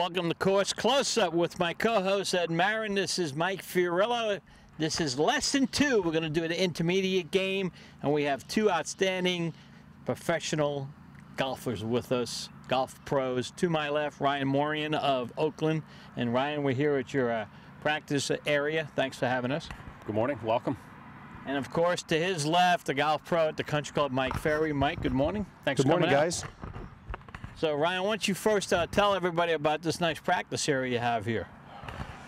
Welcome to Course Close-Up with my co-host Ed Marin. This is Mike Fiorillo. This is lesson 2. We're going to do an intermediate game, and we have 2 outstanding professional golfers with us, golf pros. To my left, Ryan Morian of Oakland. And Ryan, we're here at your practice area. Thanks for having us. Good morning. Welcome. And of course, to his left, the golf pro at the country club, Mike Ferry. Mike, good morning. Thanks for coming out. Good morning, guys. So, Ryan, why don't you first tell everybody about this nice practice area you have here?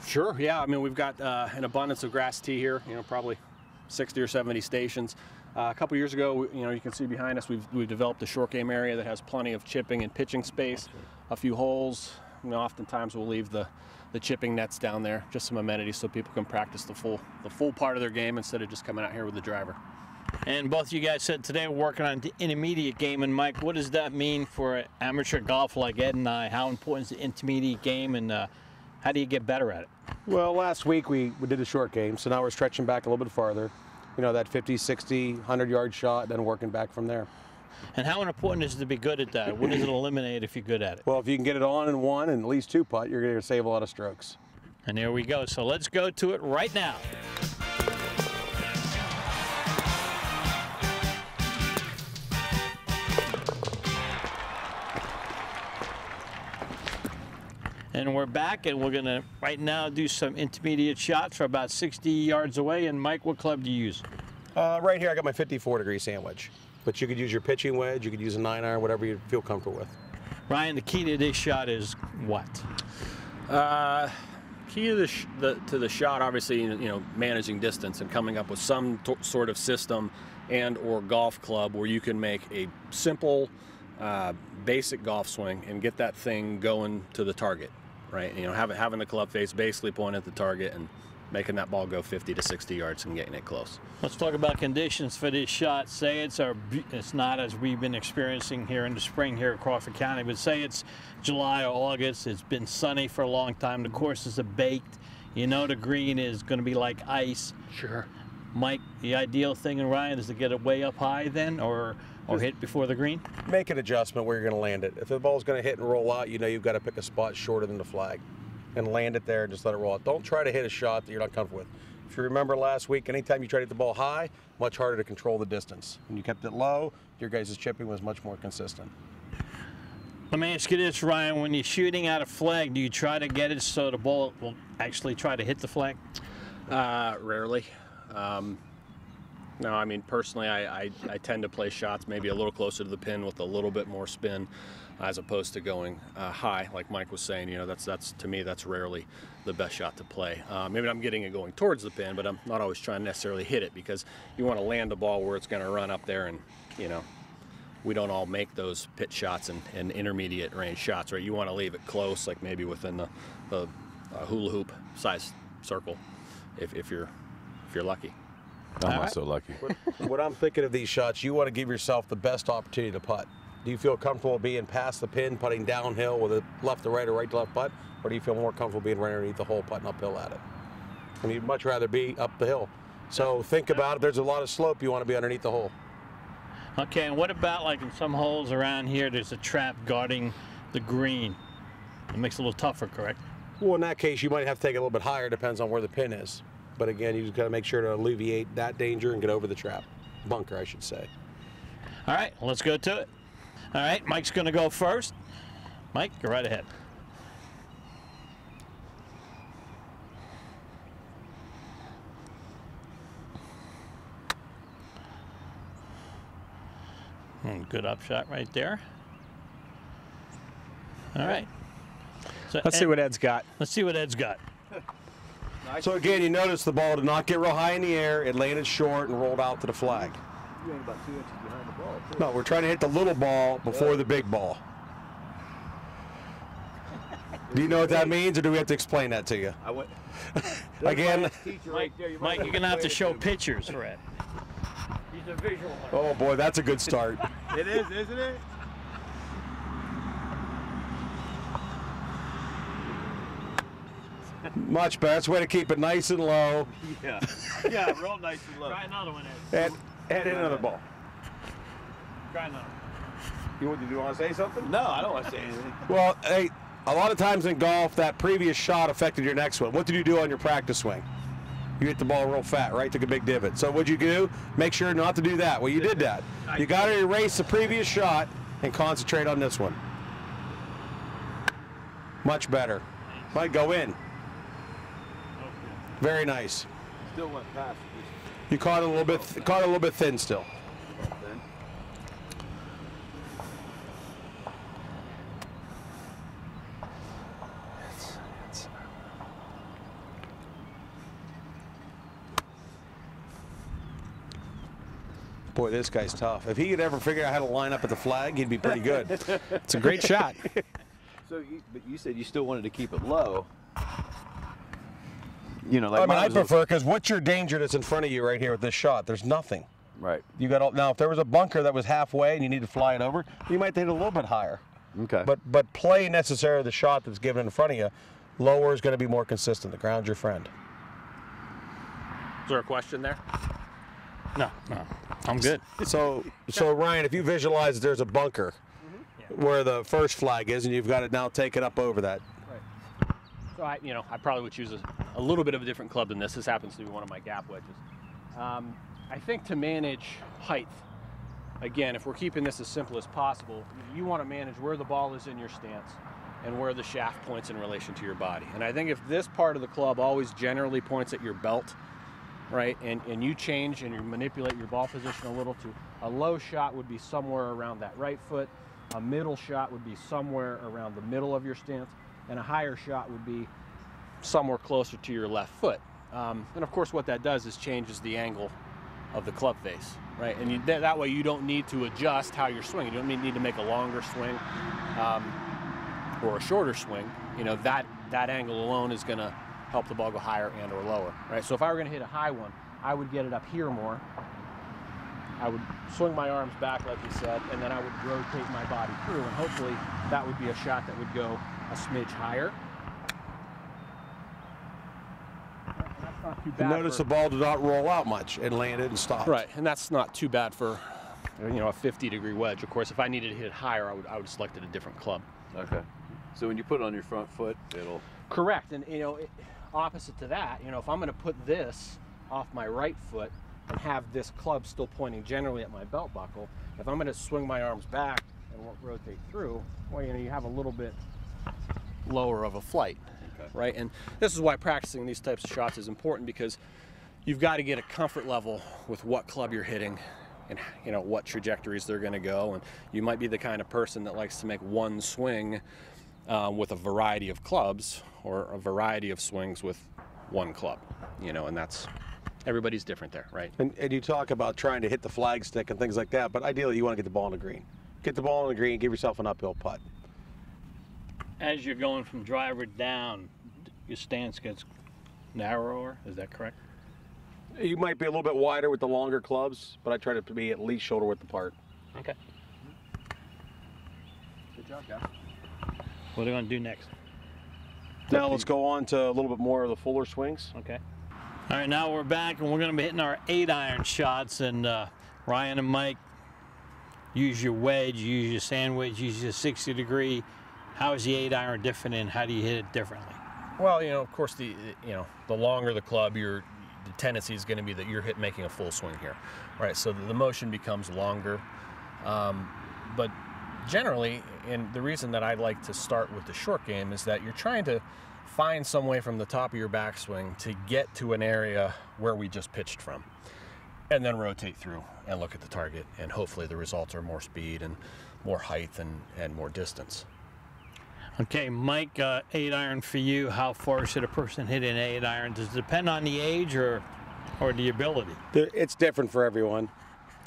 Sure. Yeah. I mean, we've got an abundance of grass tee here. You know, probably 60 or 70 stations. A couple years ago, you can see behind us, we've developed a short game area that has plenty of chipping and pitching space. A few holes. You know, oftentimes we'll leave the chipping nets down there, just some amenities so people can practice the full part of their game instead of just coming out here with the driver. And both of you guys said today we're working on the intermediate game. And Mike, what does that mean for an amateur golfer like Ed and I? How important is the intermediate game, and how do you get better at it? Well, last week we did a short game, so now we're stretching back a little bit farther. You know, that 50, 60, 100-yard shot, then working back from there. And how important is it to be good at that? What does it eliminate if you're good at it? Well, if you can get it on in one and at least 2 putt, you're going to save a lot of strokes. And there we go. So let's go to it right now. And we're back, and we're going to right now do some intermediate shots for about 60 yards away. And Mike, what club do you use? Right here I got my 54-degree sandwich. But you could use your pitching wedge, you could use a 9-iron, whatever you feel comfortable with. Ryan, the key to this shot is what? Key to the shot, obviously, managing distance and coming up with some sort of system and/or golf club where you can make a simple, basic golf swing and get that thing going to the target, right? You know, having the club face basically pointed at the target and making that ball go 50 to 60 yards and getting it close. Let's talk about conditions for this shot. Say it's not as we've been experiencing here in the spring here in Crawford County, but say it's July or August. It's been sunny for a long time. The courses are baked. You know the green is going to be like ice. Sure. Mike, the ideal thing in Ryan is to get it way up high then, or hit before the green? Make an adjustment where you're going to land it. If the ball's going to hit and roll out, you know you've got to pick a spot shorter than the flag and land it there and just let it roll out. Don't try to hit a shot that you're not comfortable with. If you remember last week, anytime you try to hit the ball high, much harder to control the distance. When you kept it low, your guys' chipping was much more consistent. Let me ask you this, Ryan. When you're shooting out a flag, do you try to get it so the ball will actually try to hit the flag? Rarely. No, I mean, personally, I tend to play shots maybe a little closer to the pin with a little bit more spin as opposed to going high, like Mike was saying. You know, that's to me, that's rarely the best shot to play. Maybe I'm getting it going towards the pin, but I'm not always trying to necessarily hit it because you want to land a ball where it's going to run up there, and, you know, we don't all make those pitch shots and intermediate range shots, right? You want to leave it close, like maybe within the hula hoop size circle, if you're lucky. I'm not so lucky. What I'm thinking of these shots, you want to give yourself the best opportunity to putt. Do you feel comfortable being past the pin, putting downhill with a left to right or right to left putt? Or do you feel more comfortable being right underneath the hole, putting uphill at it? I mean, you'd much rather be up the hill. So think about it. There's a lot of slope. You want to be underneath the hole. Okay, and what about like in some holes around here, there's a trap guarding the green? It makes it a little tougher, correct? Well, in that case, you might have to take it a little bit higher, depends on where the pin is. But again, you just got to make sure to alleviate that danger and get over the trap. Bunker, I should say. All right, let's go to it. All right, Mike's going to go first. Mike, go right ahead. Good upshot right there. All right. So Let's see what Ed's got. Let's see what Ed's got. So again, you notice the ball did not get real high in the air. It landed short and rolled out to the flag. You're only about 2 inches behind the ball, too. No, we're trying to hit the little ball before the big ball. Do you know what that means, or do we have to explain that to you? Again, Mike, you're going to have to show pictures for Ed. He's a visual learner. Oh boy, that's a good start. It is, isn't it? Much better. That's the way to keep it nice and low. Yeah. Yeah, real nice and low. Try another one, Ed. And hit another ball. Try another one. You want to say something? No, I don't want to say anything. Well, hey, A lot of times in golf, that previous shot affected your next one. What did you do on your practice swing? You hit the ball real fat, right? Took a big divot. So what'd you do? Make sure not to do that. Well, you did that. You got to erase the previous shot and concentrate on this one. Much better. Might go in. Very nice. Still went past. You caught it a little bit thin still. Boy, this guy's tough. If he could ever figure out how to line up at the flag, he'd be pretty good. It's a great shot. So, but you said you still wanted to keep it low. You know, like I mean, I prefer, because what's your danger that's in front of you right here with this shot? There's nothing. Right. You got now. If there was a bunker that was halfway and you need to fly it over, you might hit it a little bit higher. Okay. But play necessarily the shot that's given in front of you. Lower is going to be more consistent. The ground's your friend. Is there a question there? No, I'm good. So Ryan, if you visualize there's a bunker where the first flag is, and you've got it now taken up over that. Right. So I probably would choose a little bit of a different club than this. This happens to be one of my gap wedges. I think to manage height, again, if we're keeping this as simple as possible, you want to manage where the ball is in your stance and where the shaft points in relation to your body. And I think if this part of the club always generally points at your belt, right, and you change and you manipulate your ball position a little to a low shot would be somewhere around that right foot, a middle shot would be somewhere around the middle of your stance, and a higher shot would be somewhere closer to your left foot. And of course what that does is changes the angle of the club face, right? And that way you don't need to adjust how you're swinging. You don't need to make a longer swing or a shorter swing. You know, that angle alone is gonna help the ball go higher and or lower, right? So if I were gonna hit a high one, I would get it up here more. I would swing my arms back, like you said, and then I would rotate my body through, and hopefully that would be a shot that would go a smidge higher. That's not too bad. Notice the ball did not roll out much. It landed and stopped. Right, and that's not too bad for, a 50-degree wedge. Of course, if I needed to hit it higher, I would have selected a different club. Okay. So when you put it on your front foot, it'll... Correct, and opposite to that, if I'm going to put this off my right foot and have this club still pointing generally at my belt buckle, if I'm going to swing my arms back and rotate through, well, you have a little bit lower of a flight, right? And this is why practicing these types of shots is important, because you've got to get a comfort level with what club you're hitting and what trajectories they're going to go. And you might be the kind of person that likes to make one swing with a variety of clubs, or a variety of swings with one club, and that's, everybody's different there, right? And you talk about trying to hit the flag stick and things like that, but ideally you want to get the ball on the green. Get the ball on the green, give yourself an uphill putt. As you're going from driver down, your stance gets narrower, is that correct? You might be a little bit wider with the longer clubs, but I try to be at least shoulder width apart. Okay. Good job, guys. What are we going to do next? Now let's go on to a little bit more of the fuller swings. Okay. All right, now we're back and we're going to be hitting our 8-iron shots, and Ryan and Mike, use your wedge, use your sandwich, use your 60-degree. How is the 8-iron different, and how do you hit it differently? Well, of course, the longer the club, the tendency is going to be that you're making a full swing here, right? So the motion becomes longer, but generally, and the reason that I like to start with the short game is that you're trying to find some way from the top of your backswing to get to an area where we just pitched from, and then rotate through and look at the target, and hopefully the results are more speed and more height and more distance. Okay, Mike, 8-iron for you. How far should a person hit an 8-iron? Does it depend on the age or the ability? It's different for everyone.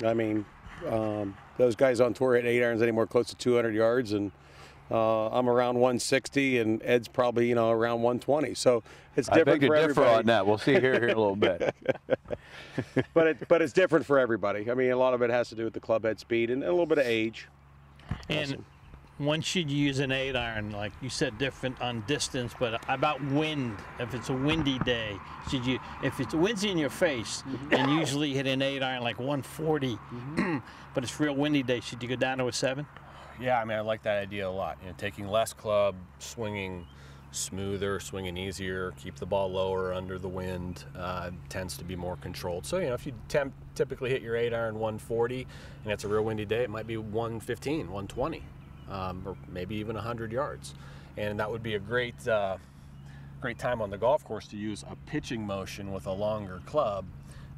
I mean, those guys on tour hit 8-irons anywhere close to 200 yards, and I'm around 160, and Ed's probably around 120. So it's different for everybody. I beg to differ on that. We'll see here in a little bit. but it's different for everybody. I mean, a lot of it has to do with the club head speed and a little bit of age. And awesome. When should you use an 8-iron? Like you said, different on distance, but about wind. If it's a windy day, should you? If it's windy in your face, and usually hit an 8-iron like 140, but it's real windy day, should you go down to a 7? Yeah, I mean, I like that idea a lot. You know, taking less club, swinging smoother, swinging easier, keep the ball lower under the wind, tends to be more controlled. So, you know, if you typically hit your 8-iron 140 and it's a real windy day, it might be 115, 120, or maybe even 100 yards. And that would be a great time on the golf course to use a pitching motion with a longer club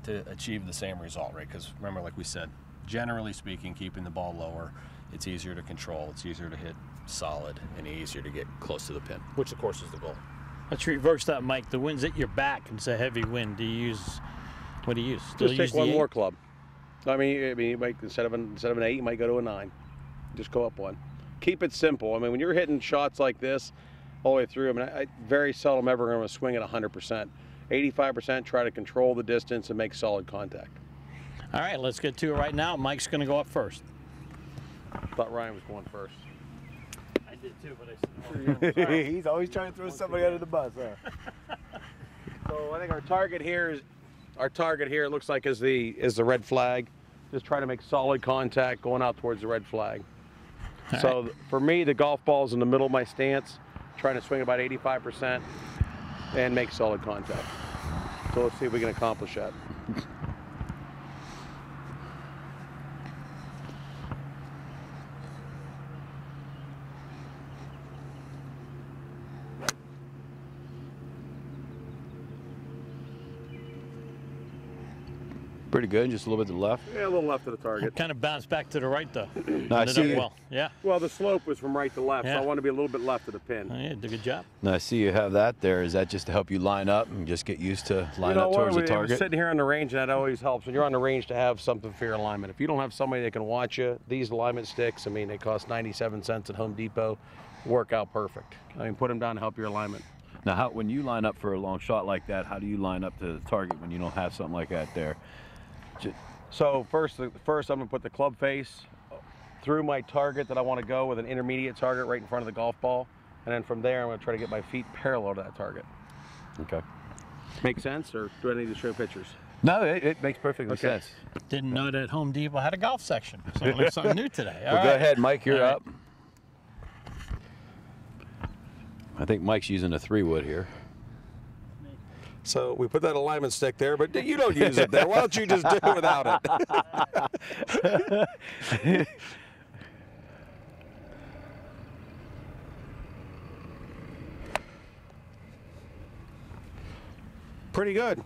to achieve the same result, right? Because remember, like we said, generally speaking, keeping the ball lower, it's easier to control, it's easier to hit solid, and easier to get close to the pin, which of course is the goal. Let's reverse that, Mike. The wind's at your back and it's a heavy wind. Do you use, what do you use? Still Just use take one the more 8? club. I mean, you might, instead of an 8, you might go to a 9. Just go up one. Keep it simple. I mean, when you're hitting shots like this all the way through, I mean, I very seldom ever going to swing at 100%. 85%, try to control the distance and make solid contact. All right, let's get to it right now. Mike's going to go up first. I thought Ryan was going first. I did too, but I said, He's always trying to throw somebody under the bus, huh? So I think our target here it looks like is the red flag. Just try to make solid contact going out towards the red flag. So for me, the golf ball's in the middle of my stance, trying to swing about 85% and make solid contact. So let's see if we can accomplish that. Pretty good, just a little bit to the left. Yeah, a little left of the target. kind of bounced back to the right, though. No, I Ended see. up well. Yeah. Well, the slope was from right to left, Yeah. so I want to be a little bit left of the pin. Oh, yeah, did a good job. Now I see you have that there. Is that just to help you line up and just get used to line up towards the We're target? sitting here on the range, and that always helps. When you're on the range, to have something for your alignment. If you don't have somebody that can watch you, these alignment sticks, I mean, they cost 97 cents at Home Depot, work out perfect. I mean, put them down to help your alignment. Now, when you line up for a long shot like that, how do you line up to the target when you don't have something like that there? So first I'm going to put the club face through my target that I want to go with an intermediate target right in front of the golf ball. And then from there, I'm going to try to get my feet parallel to that target. Okay. Make sense, or do I need to show pictures? No, it makes perfect sense. Didn't know that Home Depot had a golf section. So I learned something new today. All Well, go right. ahead, Mike, you're All right. up. I think Mike's using a 3-wood here. So we put that alignment stick there, but you don't use it there. Why don't you just do it without it? Pretty good.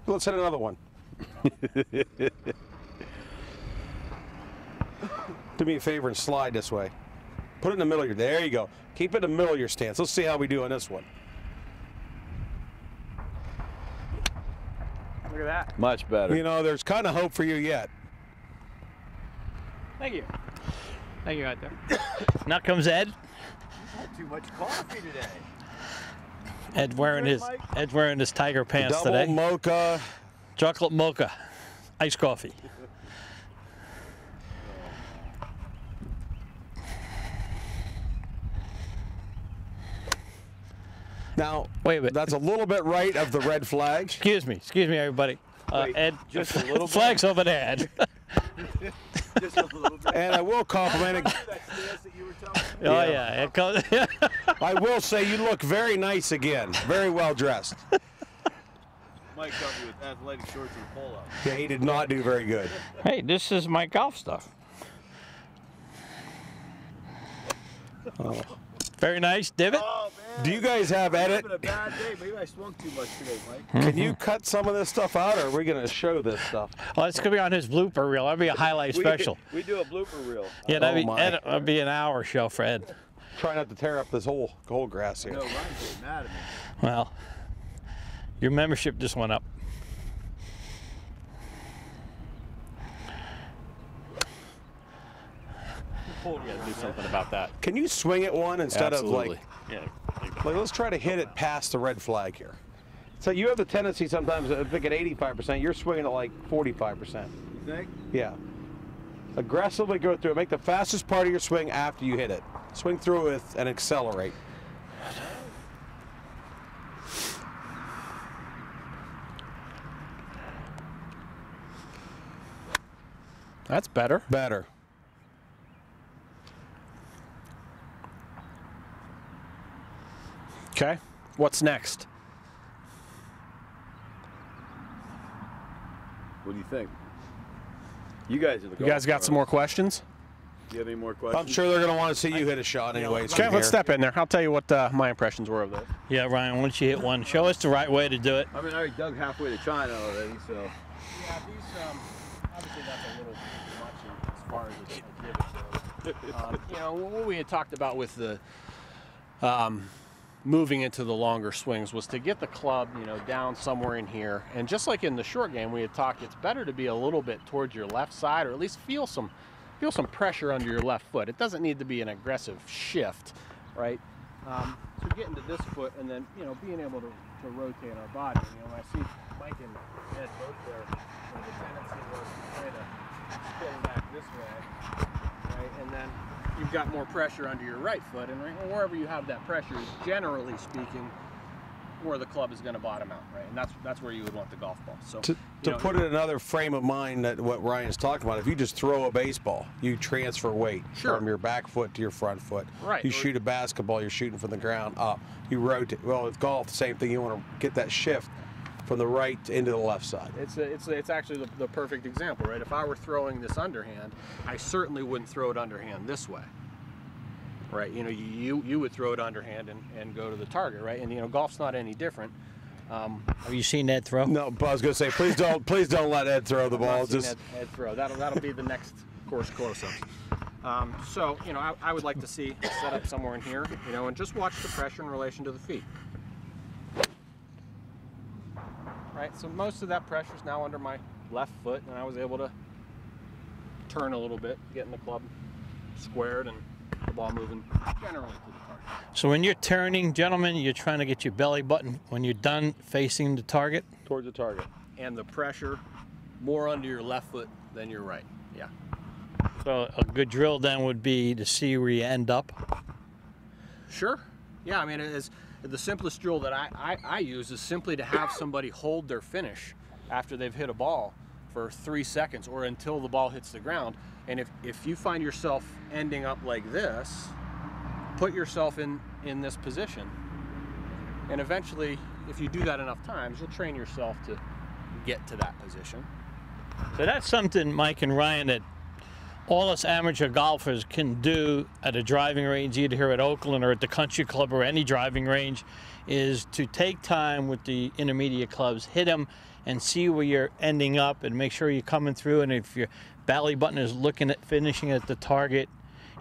Let's hit another one. Do me a favor and slide this way. Put it in the middle of your, there you go. Keep it in the middle of your stance. Let's see how we do on this one. Look at that. Much better. You know, there's kind of hope for you yet. Thank you. Thank you, right there. Now comes Ed. Not too much coffee today. Ed's wearing his tiger pants Double today. mocha. Chocolate mocha, iced coffee. Now, Wait a minute. that's a little bit right of the red flag. Excuse me, everybody. Wait, Ed, just a little bit? flags over there, Ed. Just a little bit. And I will compliment it. That stance that you were telling me. Oh yeah, it comes. I will say you look very nice again. Very well dressed. Mike got me with athletic shorts and a polo. Yeah, he did not do very good. Hey, this is my golf stuff. Oh. Very nice, divot. Oh, man. Do you guys have edit? It's been a bad day. Maybe I swung too much today, Mike. Can you cut some of this stuff out, or are we going to show this stuff? Oh, it's gonna be on his blooper reel. That'll be a highlight special. We do a blooper reel. Yeah, that'd Oh, be my. Ed, that'd be an hour show for Ed. Try not to tear up this whole grass here. No, Ryan's getting mad at me. Well, your membership just went up. You got to do something about that. Can you swing it one instead Absolutely. of Yeah. like, let's try to hit it past the red flag here. So you have the tendency sometimes to think at 85%, you're swinging at like 45%. You think? Yeah. Aggressively go through it. Make the fastest part of your swing after you hit it. Swing through it and accelerate. That's better. Better. Okay, what's next? What do you think? You guys are the You guys got some more questions? Do you have any more questions? I'm sure they're going to want to see you hit a shot anyways. Okay, from let's here. step in there. I'll tell you what my impressions were of this. Yeah, Ryan, once you hit one, show us the right way to do it. I mean, I already dug halfway to China already, so. Yeah, these, obviously that's a little much as far as a divot goes. You know, what we had talked about with the moving into the longer swings was to get the club, you know, down somewhere in here. And just like in the short game, we had talked, it's better to be a little bit towards your left side, or at least feel some pressure under your left foot. It doesn't need to be an aggressive shift, right? So getting to this foot and then, you know, being able to rotate our body. You know, I see Mike and Ed both there, you know, the tendency was to try to spin back this way, right? And then you've got more pressure under your right foot, and wherever you have that pressure is, generally speaking, where the club is going to bottom out, right? And that's where you would want the golf ball. So To put it in another frame of mind, that what Ryan's talking about, if you just throw a baseball, you transfer weight from your back foot to your front foot. Right. You shoot a basketball, you're shooting from the ground up. You rotate. Well, with golf, the same thing. You want to get that shift from the right into the left side. It's actually the perfect example, right? If I were throwing this underhand, I certainly wouldn't throw it underhand this way. Right, you know, you would throw it underhand and go to the target, right? And you know, golf's not any different. Have you seen that throw? No, but I was going to say, please don't let Ed throw the ball. Just Ed throw. That'll be the next course close-up. So you know, I would like to see a setup somewhere in here, you know, and just watch the pressure in relation to the feet. Right, so most of that pressure is now under my left foot, and I was able to turn a little bit, getting the club squared and the ball moving generally to the target. So when you're turning, gentlemen, you're trying to get your belly button, when you're done, facing the target? towards the target. And the pressure more under your left foot than your right. Yeah. So a good drill then would be to see where you end up. Sure. Yeah, I mean, the simplest drill that I use is simply to have somebody hold their finish after they've hit a ball for 3 seconds or until the ball hits the ground. And if you find yourself ending up like this, put yourself in this position. And eventually, if you do that enough times, you'll train yourself to get to that position. So that's something, Mike and Ryan, that all us amateur golfers can do at a driving range, either here at Oakland or at the country club or any driving range, is to take time with the intermediate clubs, hit them and see where you're ending up and make sure you're coming through. And if your belly button is looking at finishing at the target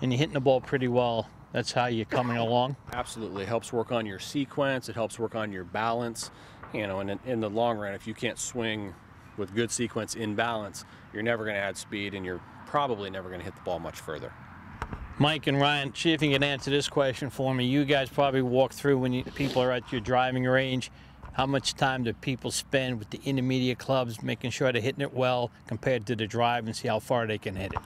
and you're hitting the ball pretty well, that's how you're coming along. Absolutely. It helps work on your sequence. It helps work on your balance. You know, and in the long run, if you can't swing with good sequence in balance, you're never going to add speed and you're probably never going to hit the ball much further. Mike and Ryan, see if you can answer this question for me. You guys probably walk through when people are at your driving range. How much time do people spend with the intermediate clubs, making sure they're hitting it well compared to the drive, and see how far they can hit it?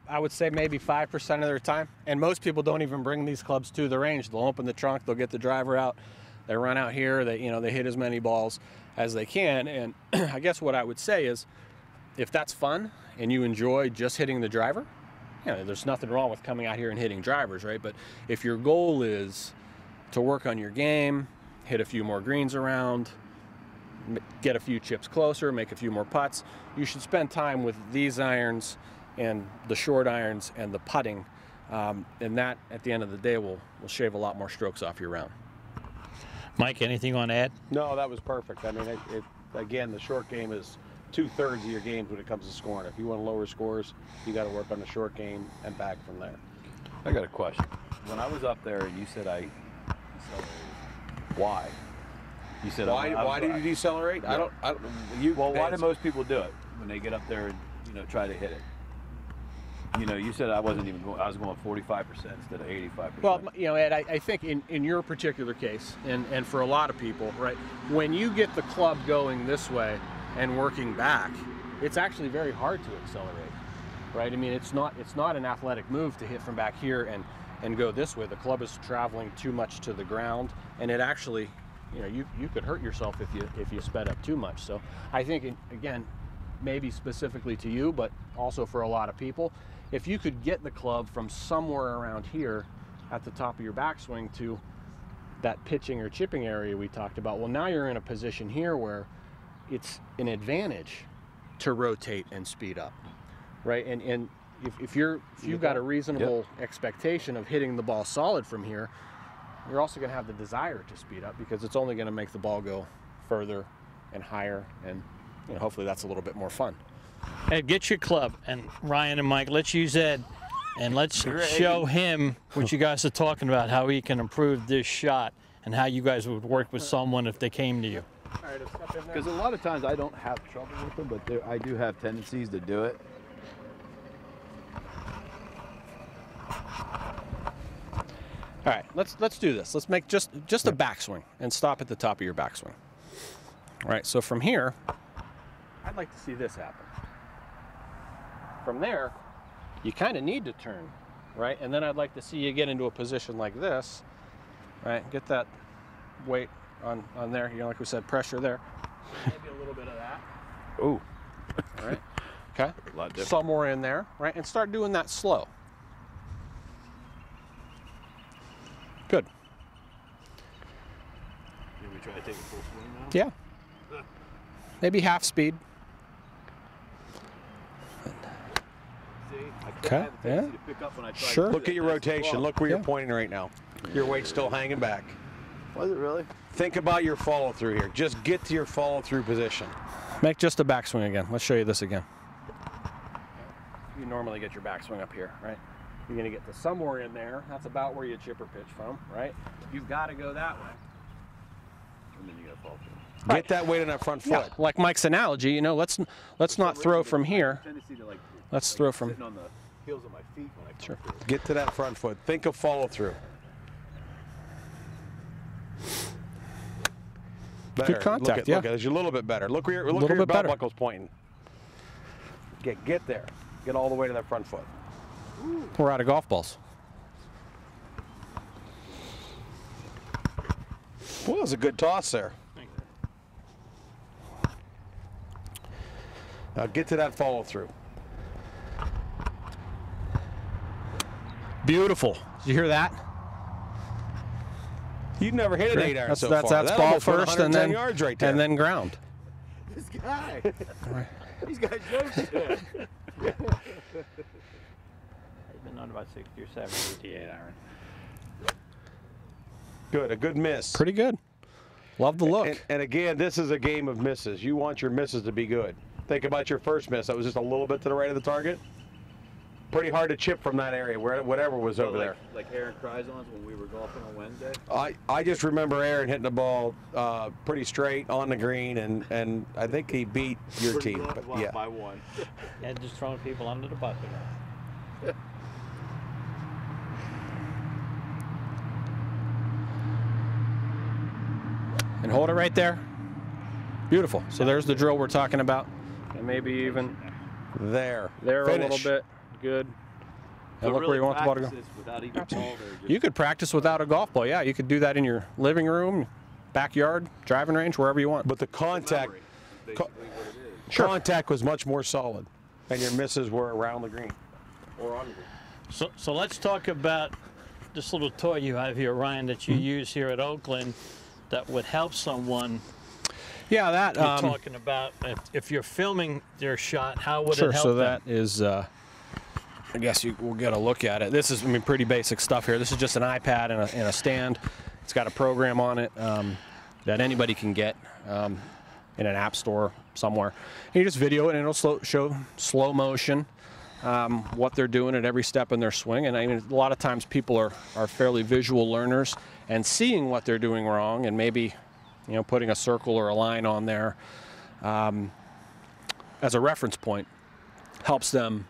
I would say maybe 5% of their time. And most people don't even bring these clubs to the range. They'll open the trunk, they'll get the driver out, they run out here, they hit as many balls as they can. And I guess what I would say is, if that's fun and you enjoy just hitting the driver, you know, there's nothing wrong with coming out here and hitting drivers, right? But if your goal is to work on your game, hit a few more greens around, get a few chips closer, make a few more putts, you should spend time with these irons and the short irons and the putting, and that at the end of the day will shave a lot more strokes off your round. Mike, anything you want to add? No, that was perfect. I mean, again, the short game is 2/3 of your games when it comes to scoring. If you want to lower scores, you got to work on the short game and back from there. I got a question. When I was up there, you said I decelerated. Why? You said Why did you decelerate? Yeah. I don't. Why do most people do it when they get up there and try to hit it? You said I wasn't even going. I was going 45% instead of 85%. Well, Ed, I think in your particular case, and for a lot of people, right, when you get the club going this way and working back, it's actually very hard to accelerate, right? I mean, it's not an athletic move to hit from back here and go this way. The club is traveling too much to the ground, and it actually, you could hurt yourself if you sped up too much. So I think, again, maybe specifically to you, but also for a lot of people, if you could get the club from somewhere around here at the top of your backswing to that pitching or chipping area we talked about. Well, now you're in a position here where it's an advantage to rotate and speed up, right? And if you've got a reasonable expectation of hitting the ball solid from here, you're also going to have the desire to speed up because it's only going to make the ball go further and higher, and hopefully that's a little bit more fun. Ed, get your club, and Ryan and Mike, let's use Ed, and let's show him what you guys are talking about, how he can improve this shot, and how you guys would work with someone if they came to you. Because a lot of times I don't have trouble with them, but I do have tendencies to do it. All right, let's do this. Let's make just a backswing and stop at the top of your backswing. All right, so from here, I'd like to see this happen. From there, you kind of need to turn, right? And then I'd like to see you get into a position like this, right? Get that weight on there. Like we said, pressure there. Maybe a little bit of that. Ooh. All right. Okay. A lot different. Somewhere in there, right? And start doing that slow. Good. Can we try to take a full swing now? Yeah. Maybe half speed. Okay. Yeah. Sure. Look at your rotation. Look where you're pointing right now. Your weight's still hanging back. Was it really? Think about your follow through here. Just get to your follow through position. Make just a backswing again. Let's show you this again. You normally get your backswing up here, right? You're going to get to somewhere in there. That's about where you chipper pitch from, right? You've got to go that way. And then you got to fall through. Get that weight on that front foot. Yeah, like Mike's analogy, let's not throw from here. Let's throw from. Sitting on the heels of my feet when I Sure. Get to that front foot. Think of follow through. Better. Good contact. Look at it. It's a little bit better. Look where your belt buckle's pointing. Get there. Get all the way to that front foot. We're out of golf balls. Well, that was a good toss there. Now get to that follow through. Beautiful. Did you hear that? You've never hit an 8-iron so that's far. That's ball first and then yards right there. and then ground. This guy. These guys jokes. I've been on about 60 or 70 8-iron. Good, a good miss. Pretty good. Love the look. And again, this is a game of misses. You want your misses to be good. Think about your first miss. That was just a little bit to the right of the target. Pretty hard to chip from that area, whatever was over there. Like Aaron Crizon's when we were golfing on Wednesday? I just remember Aaron hitting the ball pretty straight on the green, and I think he beat your team. But yeah. By one. Yeah, just throwing people under the bus again. And hold it right there. Beautiful. So there's the drill we're talking about. And maybe even there. Finish. A little bit. Good. So and look really where you want the ball to go. Without even ball, You could practice without a golf ball. Yeah, you could do that in your living room, backyard, driving range, wherever you want. But the contact, contact was much more solid, and your misses were around the green or on the green. So let's talk about this little toy you have here, Ryan, that you use here at Oakland that would help someone. Yeah, that you're talking about if you're filming their shot, how would it help so them? That is, I guess we'll get a look at it. This is, pretty basic stuff here. This is just an iPad and a stand. It's got a program on it that anybody can get in an app store somewhere. And you just video it, and it'll show slow motion what they're doing at every step in their swing. And I mean, a lot of times people are fairly visual learners, and seeing what they're doing wrong and maybe putting a circle or a line on there as a reference point helps them,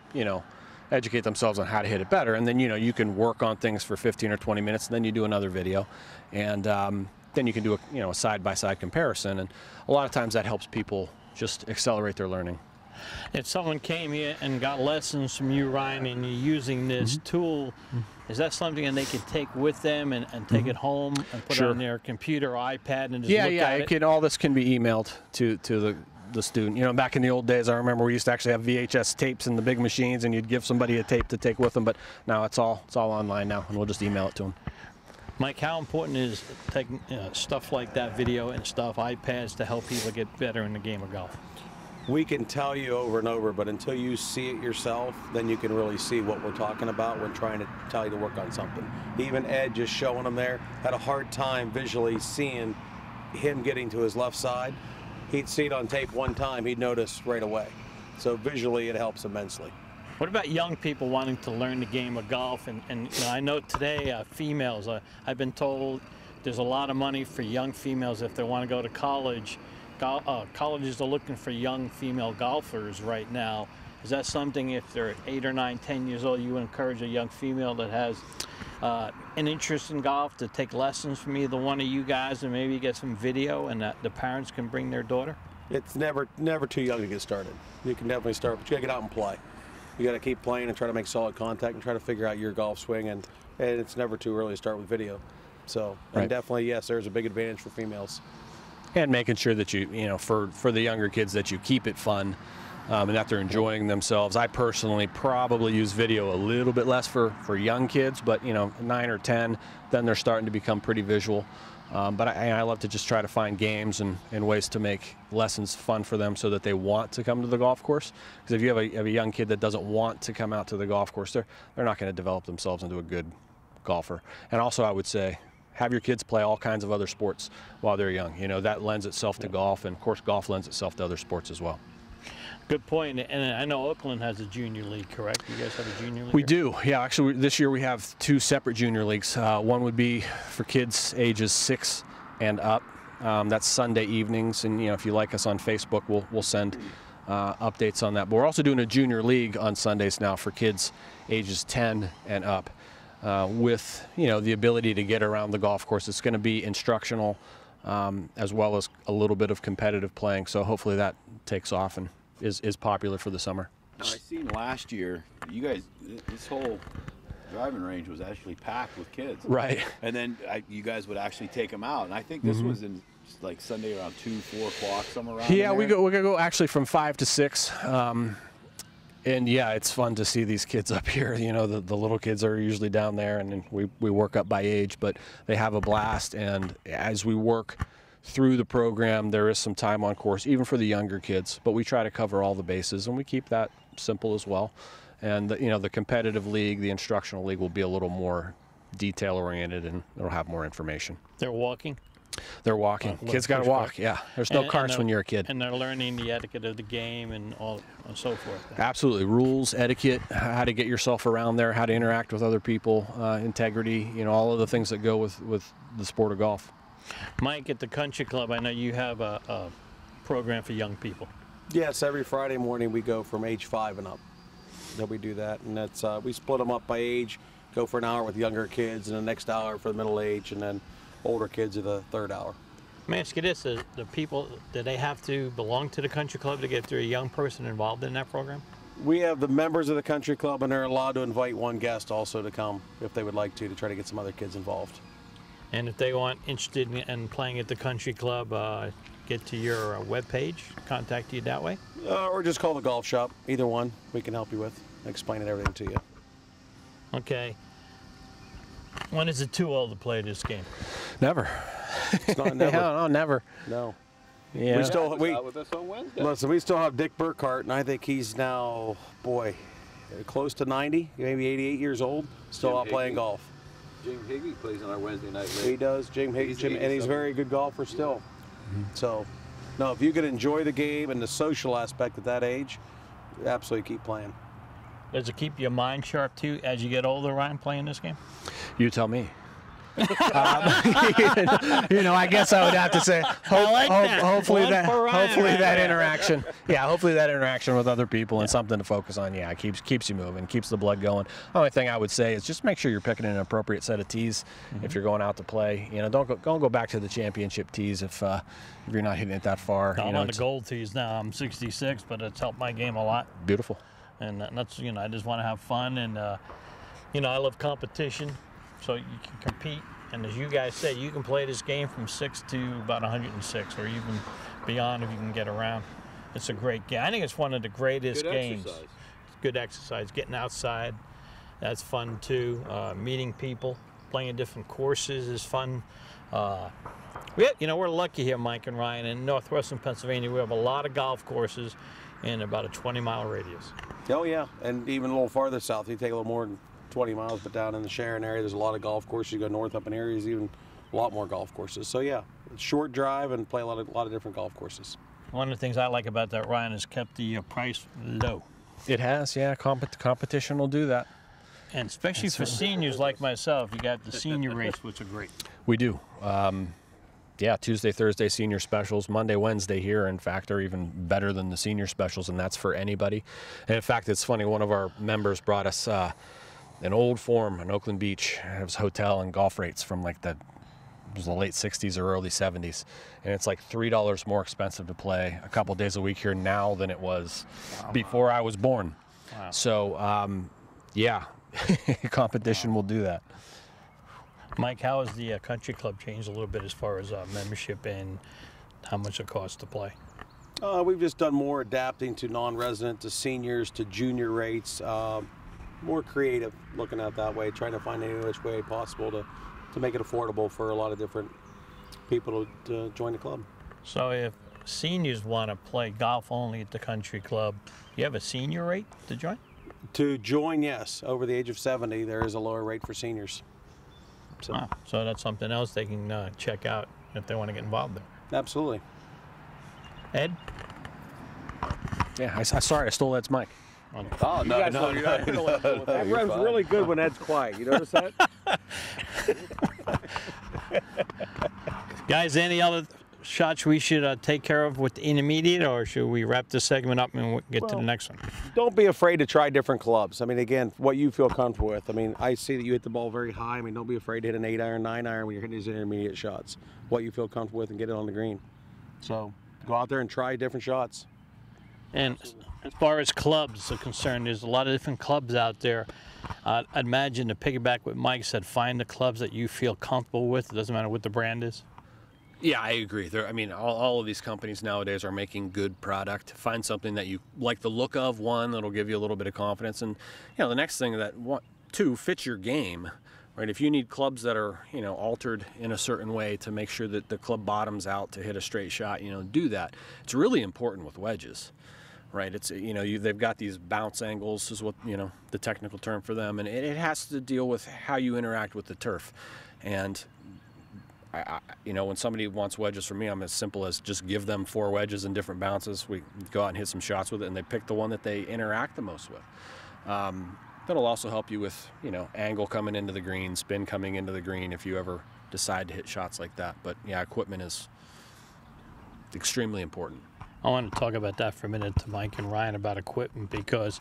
educate themselves on how to hit it better. And then, you can work on things for 15 or 20 minutes, and then you do another video. And then you can do a side-by-side comparison. And a lot of times that helps people just accelerate their learning. If someone came here and got lessons from you, Ryan, and you're using this tool, is that something that they can take with them and take it home and put it on their computer or iPad and just look at it? All this can be emailed to the student. Back in the old days, I remember we used to actually have VHS tapes in the big machines, and you'd give somebody a tape to take with them. But now it's all online now, and we'll just email it to them. Mike, how important is taking stuff like that, video and stuff, iPads, to help people get better in the game of golf? We can tell you over and over, but until you see it yourself, then you can really see what we're talking about when trying to tell you to work on something. Even Ed, just showing him there, had a hard time visually seeing him getting to his left side. He'd see it on tape one time, he'd notice right away. So visually, it helps immensely. What about young people wanting to learn the game of golf? And you know, I know today females, I've been told there's a lot of money for young females if they want to go to college. Colleges are looking for young female golfers right now. Is that something, if they're 8 or 9, 10 years old, you would encourage a young female that has an interest in golf to take lessons from either one of you guys and maybe get some video, and that the parents can bring their daughter? It's never too young to get started. You can definitely start, but you gotta get out and play. You gotta keep playing and try to make solid contact and try to figure out your golf swing, and it's never too early to start with video. So, and definitely, yes, there's a big advantage for females. And making sure that you know, for the younger kids, that you keep it fun and that they're enjoying themselves. I personally probably use video a little bit less for young kids, but you know, 9 or 10, then they're starting to become pretty visual. But I love to just try to find games and ways to make lessons fun for them so that they want to come to the golf course. Because if you have a young kid that doesn't want to come out to the golf course, they're not going to develop themselves into a good golfer. And also, I would say, have your kids play all kinds of other sports while they're young. You know, that lends itself to golf, and of course golf lends itself to other sports as well. Good point. And I know Oakland has a junior league, correct? You guys have a junior league? We do, yeah. Actually, this year we have 2 separate junior leagues. One would be for kids ages 6 and up. That's Sunday evenings, and you know, if you like us on Facebook, we'll send updates on that. But we're also doing a junior league on Sundays now for kids ages 10 and up. With, you know, the ability to get around the golf course. It's going to be instructional as well as a little bit of competitive playing. So hopefully that takes off and is popular for the summer. Now, I seen last year, you guys, this whole driving range was actually packed with kids. Right. And then you guys would actually take them out. And I think this was in like Sunday around 2, 4 o'clock, somewhere around Yeah, there. we're going to go actually from 5 to 6. And yeah, it's fun to see these kids up here. You know, the little kids are usually down there, and then we work up by age, but they have a blast. And as we work through the program, there is some time on course, even for the younger kids, but we try to cover all the bases, and we keep that simple as well. And you know, the competitive league, the instructional league will be a little more detail oriented, and it'll have more information. They're walking? They're walking. Kids got to walk. Yeah, there's no cars when you're a kid. And they're learning the etiquette of the game and all and so forth. Absolutely, rules, etiquette, how to get yourself around there, how to interact with other people, integrity. You know, all of the things that go with the sport of golf. Mike, at the country club, I know you have a program for young people. Yes, every Friday morning we go from age 5 and up. That we do that, and that's we split them up by age. Go for an hour with younger kids, and the next hour for the middle age, and then older kids are the third hour. Let me ask you this, the people, do they have to belong to the country club to get a young person involved in that program? We have the members of the country club, and they're allowed to invite one guest also to come if they would like to try to get some other kids involved. And if they want interested in playing at the country club, get to your webpage, contact you that way? Or just call the golf shop, either one we can help you with, explaining everything to you. Okay. When is it too old to play this game? Never. It's not never. No, never. No. Yeah. We still with us on Wednesday. Listen, we still have Dick Burkhart, and I think he's now, boy, close to 90, maybe 88 years old, still out playing golf. Jim Higbee plays on our Wednesday night league. He does, Jim Higbee, and he's a very good golfer still. Mm-hmm. So, no, if you can enjoy the game and the social aspect at that age, absolutely keep playing. Does it keep your mind sharp too as you get older, Ryan, playing this game? You tell me. You know, I guess I would have to say, hopefully that interaction, hopefully that interaction with other people and something to focus on, keeps you moving, keeps the blood going. The only thing I would say is just make sure you're picking an appropriate set of tees if you're going out to play. You know, don't go back to the championship tees if you're not hitting it that far. I'm on the gold tees now. I'm 66, but it's helped my game a lot. Beautiful. And that's, you know, I just want to have fun, and you know, I love competition. So you can compete, and as you guys say, you can play this game from 6 to about 106, or even beyond if you can get around. It's a great game. I think it's one of the greatest games. Exercise. It's good exercise. Getting outside, that's fun too. Meeting people, playing different courses is fun. We're lucky here, Mike and Ryan, in northwestern Pennsylvania. We have a lot of golf courses in about a 20-mile radius. Oh yeah, and even a little farther south, you take a little more than 20 miles, but down in the Sharon area, there's a lot of golf courses. You go north up in areas, even a lot more golf courses. So yeah, short drive and play a lot of different golf courses. One of the things I like about that, Ryan, has kept the price low. It has, yeah. Competition will do that. And especially for seniors like myself, you got the senior rates, which are great. We do. Yeah, Tuesday, Thursday senior specials. Monday, Wednesday here, in fact, are even better than the senior specials, and that's for anybody. And in fact, it's funny, one of our members brought us an old form in Oakland Beach. It was hotel and golf rates from like it was the late 60s or early 70s. And it's like $3 more expensive to play a couple days a week here now than it was before I was born. Wow. So, yeah, competition will do that. Mike, how has the country club changed a little bit as far as membership and how much it costs to play? We've just done more adapting to non-resident, to seniors, to junior rates. More creative, looking at it that way, trying to find any which way possible to make it affordable for a lot of different people to join the club. So if seniors want to play golf only at the country club, you have a senior rate to join? To join, yes. Over the age of 70, there is a lower rate for seniors. So, Wow. So that's something else they can check out if they want to get involved there. absolutely. Ed? Yeah, sorry, I stole Ed's mic. Oh, no, no. That rev's really good when Ed's quiet. You notice that? Guys, any other shots we should take care of with the intermediate, or should we wrap this segment up and get to the next one? Don't be afraid to try different clubs. I mean, again, what you feel comfortable with. I mean, I see that you hit the ball very high. I mean, don't be afraid to hit an 8-iron, 9-iron when you're hitting these intermediate shots. What you feel comfortable with and get it on the green. So go out there and try different shots. And as far as clubs are concerned, there's a lot of different clubs out there. I'd imagine, to piggyback what Mike said, find the clubs that you feel comfortable with. It doesn't matter what the brand is. Yeah, I agree. I mean, all of these companies nowadays are making good product. Find something that you like the look of, one, that'll give you a little bit of confidence. And, the next thing two, fits your game, right? If you need clubs that are, altered in a certain way to make sure that the club bottoms out to hit a straight shot, do that. It's really important with wedges, right? It's, they've got these bounce angles is what, the technical term for them. And it has to deal with how you interact with the turf. And when somebody wants wedges from me, I'm as simple as just give them 4 wedges in different bounces. We go out and hit some shots with it, and they pick the one that they interact the most with. That'll also help you with, angle coming into the green, spin coming into the green if you ever decide to hit shots like that. But, yeah, equipment is extremely important. I want to talk about that for a minute to Mike and Ryan about equipment, because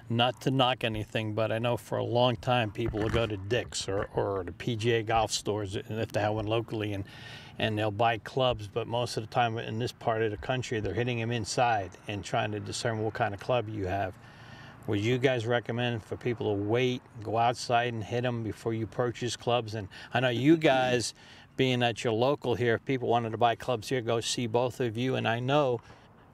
not to knock anything, but I know for a long time people will go to Dick's or the PGA golf stores, if they have one locally, and they'll buy clubs, but most of the time in this part of the country they're hitting them inside and trying to discern what kind of club you have. Would you guys recommend for people to wait, go outside and hit them before you purchase clubs? And I know you guys, being that you're local here, if people wanted to buy clubs here, go see both of you, and I know,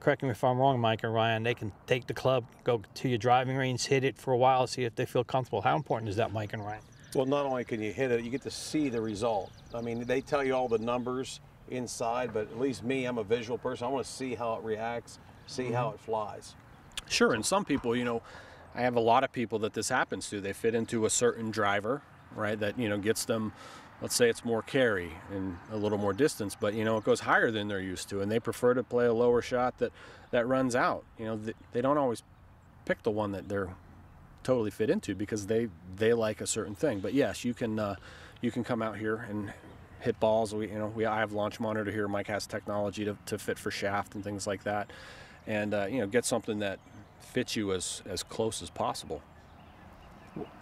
correct me if I'm wrong, Mike and Ryan, they can take the club, go to your driving range, hit it for a while, see if they feel comfortable. How important is that, Mike and Ryan? Well, not only can you hit it, you get to see the result. I mean, they tell you all the numbers inside, but at least me, I'm a visual person. I want to see how it reacts, see how it flies. Sure, and some people, I have a lot of people that this happens to. They fit into a certain driver, right, that, gets them, let's say it's more carry and a little more distance, but, it goes higher than they're used to, and they prefer to play a lower shot that runs out. They don't always pick the one that they're totally fit into because they like a certain thing. But yes, you can come out here and hit balls. I have launch monitor here. Mike has technology to fit for shaft and things like that, and get something that fits you as close as possible.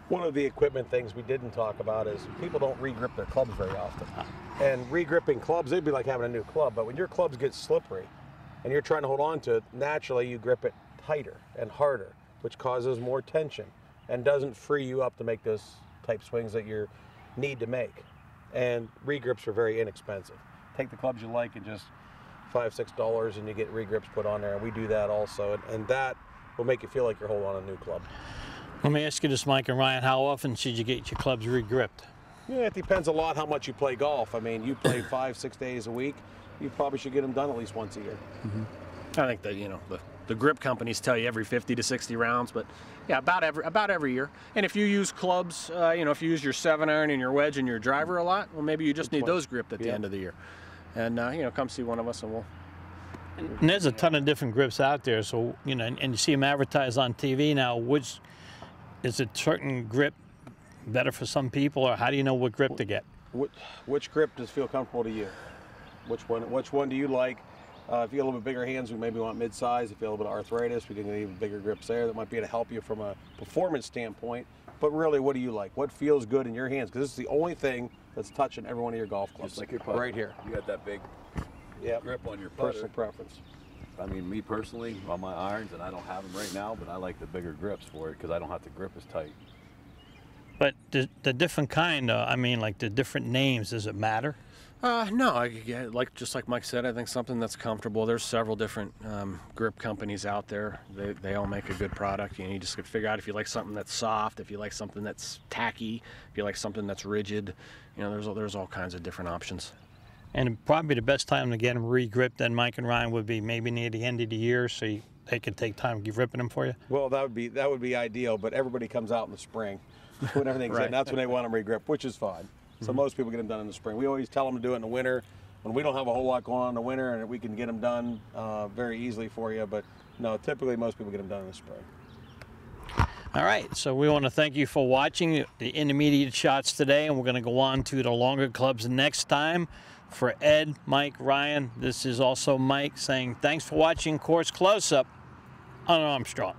One of the equipment things we didn't talk about is people don't re-grip their clubs very often. And re-gripping clubs, it'd be like having a new club, but when your clubs get slippery and you're trying to hold on to it, naturally you grip it tighter and harder, which causes more tension and doesn't free you up to make those type swings that you need to make. And re-grips are very inexpensive. Take the clubs you like and just $5, $6 and you get re-grips put on there, and we do that also, and that will make you feel like you're holding on a new club. Let me ask you this, Mike and Ryan, how often should you get your clubs re-gripped? Yeah, it depends a lot how much you play golf. I mean, you play 5-6 days a week. You probably should get them done at least once a year. I think that the grip companies tell you every 50 to 60 rounds, but yeah, about every year. And if you use clubs, if you use your 7-iron and your wedge and your driver a lot, well, maybe you just need those gripped at the end of the year. And come see one of us, and we'll. And there's a ton of different grips out there, so and you see them advertised on TV now. Which is a certain grip better for some people, or how do you know what grip to get? Which grip does feel comfortable to you? Which one do you like? If you have a little bit bigger hands, we maybe want mid-size. If you have a little bit of arthritis, we can get even bigger grips there. That might be able to help you from a performance standpoint. But really, what do you like? What feels good in your hands? Because this is the only thing that's touching every one of your golf clubs. Just like your putter. Right here. You got that big grip on your putter. Personal preference. I mean, me personally, on my irons, and I don't have them right now, but I like the bigger grips for it because I don't have to grip as tight. But the different kind, I mean, like the different names, does it matter? No, just like Mike said, I think something that's comfortable. There's several different grip companies out there. They all make a good product. You just got to figure out if you like something that's soft, if you like something that's tacky, if you like something that's rigid. There's all kinds of different options. And probably the best time to get them re-gripped, then Mike and Ryan, would be maybe near the end of the year, so they could take time gripping them for you. Well, that would be ideal, but everybody comes out in the spring when everything's in. That's when they want them re-gripped, which is fine. So most people get them done in the spring. We always tell them to do it in the winter when we don't have a whole lot going on in the winter, and we can get them done very easily for you. But no, typically most people get them done in the spring. All right, so we want to thank you for watching the intermediate shots today, and we're going to go on to the longer clubs next time. For Ed, Mike, Ryan, this is also Mike saying thanks for watching Course Close-Up on Armstrong.